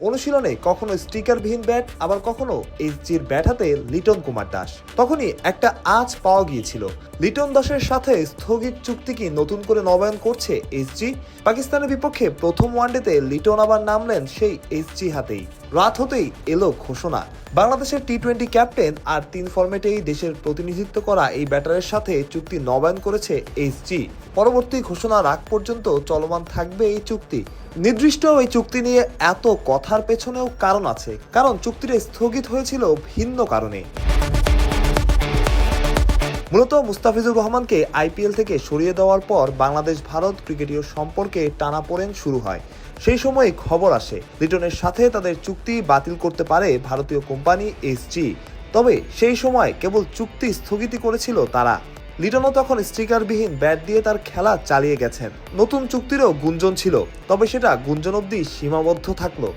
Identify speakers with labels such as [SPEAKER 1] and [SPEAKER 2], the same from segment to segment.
[SPEAKER 1] অনুশীলনে কখনো স্টিকারবিহীন ব্যাট, আবার কখনো এইচজির ব্যাট হাতে লিটন কুমার দাস। তখনই একটা আঁচ পাওয়া গিয়েছিল, লিটন দাসের সাথে স্থগিত চুক্তি কি নতুন করে নবায়ন করছে এইচজি? পাকিস্তানের বিপক্ষে প্রথম ওয়ানডেতে লিটন আবার নামলেন সেই এইচজি হাতেই। রাত হতেই এলো ঘোষণা, বাংলাদেশের টি-20 ক্যাপ্টেন আর 3 ফরম্যাটেই দেশের প্রতিনিধিত্ব করা এই ব্যাটারের সাথে চুক্তি নবায়ন করেছে এইচজি। পরবর্তী ঘোষণার আগ পর্যন্ত চলমান থাকবে এই চুক্তি। নির্দিষ্ট এই চুক্তি নিয়ে এত কথার পেছনেও কারণ আছে, কারণ চুক্তিটা স্থগিত হয়েছিল ভিন্ন কারণে। মূলত মুস্তাফিজুর রহমানকে আইপিএল থেকে সরিয়ে দেওয়ার পর বাংলাদেশ ভারত ক্রিকেটীয় সম্পর্কে টানাপোড়েন শুরু হয়। সেই সময় খবর আসে লিটনের সাথে তাদের চুক্তি বাতিল করতে পারে ভারতীয় কোম্পানি এইচজি। তবে সেই সময় কেবল চুক্তি স্থগিত করেছিল তারা। লিটনও তখন স্টিকারবিহীন ব্যাট দিয়ে তার খেলা চালিয়ে গেছেন। নতুন চুক্তিরও গুঞ্জন ছিল, তবে সেটা গুঞ্জন অবধি সীমাবদ্ধ থাকলো।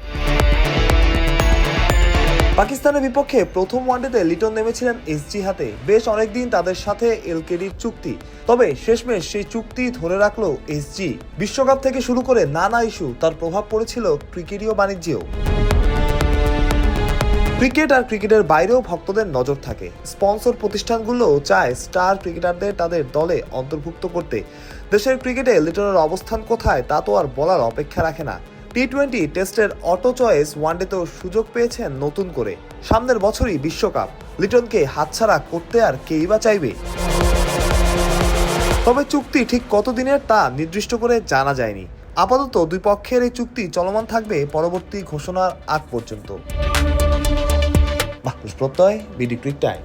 [SPEAKER 1] পাকিস্তানের বিপক্ষে প্রথম ওয়ানডেতে লিটন নেমেছিলেন এইচজি হাতে। বেশ অনেকদিন তাদের সাথে এলকেডির চুক্তি, তবে শেষমেশ সেই চুক্তি ধরে রাখলো এইচজি। বিশ্বকাপ থেকে শুরু করে নানা ইস্যু, তার প্রভাব পড়েছিল ক্রিকেটীয় বাণিজ্যেও। ক্রিকেট আর ক্রিকেটের বাইরেও ভক্তদের নজর থাকে। স্পন্সর প্রতিষ্ঠানগুলো চায় স্টার ক্রিকেটারদের তাদের দলে অন্তর্ভুক্ত করতে। দেশের ক্রিকেটে লিটনের অবস্থান কোথায় তা তো আর বলার অপেক্ষা রাখে না। টি-20 টেস্টের অটো চয়েস ওয়ানডেতেও সুযোগ পেয়েছেন নতুন করে। সামনের বছরই বিশ্বকাপ, লিটনকে হাতছাড়া করতে আর কেই বা চাইবে? তবে চুক্তি ঠিক কতদিনের তা নির্দিষ্ট করে জানা যায়নি। আপাতত দুই পক্ষের এই চুক্তি চলমান থাকবে পরবর্তী ঘোষণার আগ পর্যন্ত। প্রত্যয় বিডি ক্রিক টাইম।